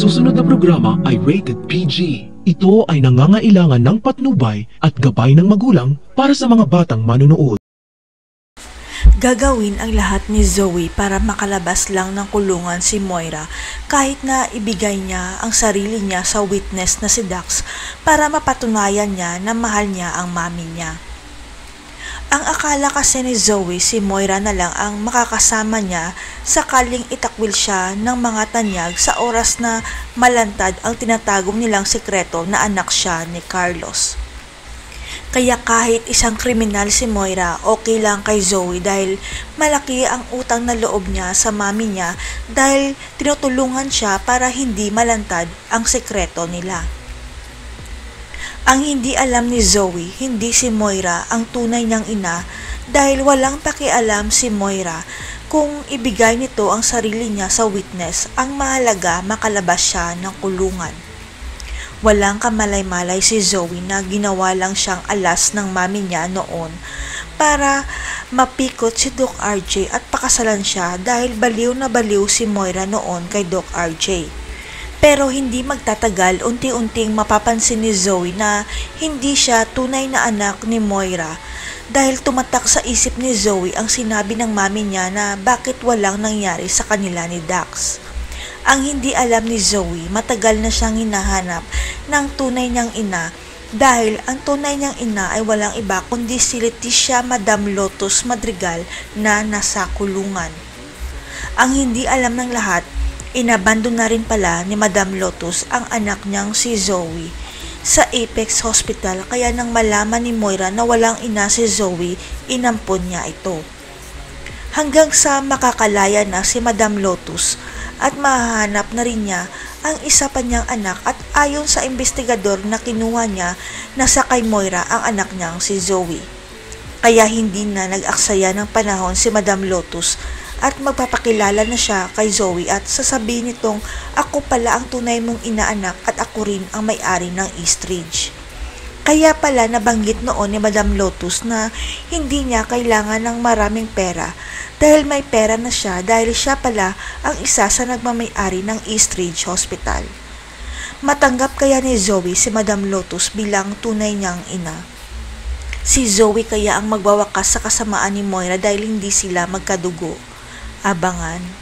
susunod na programa ay rated PG. Ito ay nangangailangan ng patnubay at gabay ng magulang para sa mga batang manonood. Gagawin ang lahat ni Zoe para makalabas lang ng kulungan si Moira kahit na ibigay niya ang sarili niya sa witness na si Dax para mapatunayan niya na mahal niya ang mami niya. Ang akala kasi ni Zoe, si Moira na lang ang makakasama niya sakaling itakwil siya ng mga tanyag sa oras na malantad ang tinatagong nilang sekreto na anak siya ni Carlos. Kaya kahit isang kriminal si Moira, okay lang kay Zoe dahil malaki ang utang na loob niya sa mami niya dahil tinutulungan siya para hindi malantad ang sekreto nila. Ang hindi alam ni Zoe, hindi si Moira ang tunay niyang ina dahil walang pakialam si Moira kung ibigay nito ang sarili niya sa witness, ang mahalaga makalabas siya ng kulungan. Walang kamalay-malay si Zoe na ginawa lang siyang alas ng mami niya noon para mapikot si Doc RJ at pakasalan siya dahil baliw na baliw si Moira noon kay Doc RJ. Pero hindi magtatagal, unti-unting mapapansin ni Zoe na hindi siya tunay na anak ni Moira dahil tumatak sa isip ni Zoe ang sinabi ng mami niya na bakit walang nangyari sa kanila ni Dax. Ang hindi alam ni Zoe, matagal na siyang hinahanap ng tunay niyang ina dahil ang tunay niyang ina ay walang iba kundi si Leticia Madam Lotus Madrigal na nasa kulungan. Ang hindi alam ng lahat, inabandon na rin pala ni Madam Lotus ang anak niyang si Zoe sa Apex Hospital kaya nang malaman ni Moira na walang ina si Zoe, inampon niya ito. Hanggang sa makakalaya na si Madam Lotus at mahahanap na rin niya ang isa pa niyang anak at ayon sa investigador na kinuha niya, nasa kay Moira ang anak niyang si Zoe. Kaya hindi na nag-aksaya ng panahon si Madam Lotus at magpapakilala na siya kay Zoe at sasabihin nitong ako pala ang tunay mong inaanak at ako rin ang may-ari ng East Ridge. Kaya pala nabanggit noon ni Madam Lotus na hindi niya kailangan ng maraming pera dahil may pera na siya dahil siya pala ang isa sa nagmamay-ari ng East Ridge Hospital. Matanggap kaya ni Zoe si Madam Lotus bilang tunay niyang ina. Si Zoe kaya ang magwawakas sa kasamaan ni Moira dahil hindi sila magkadugo. Abangan.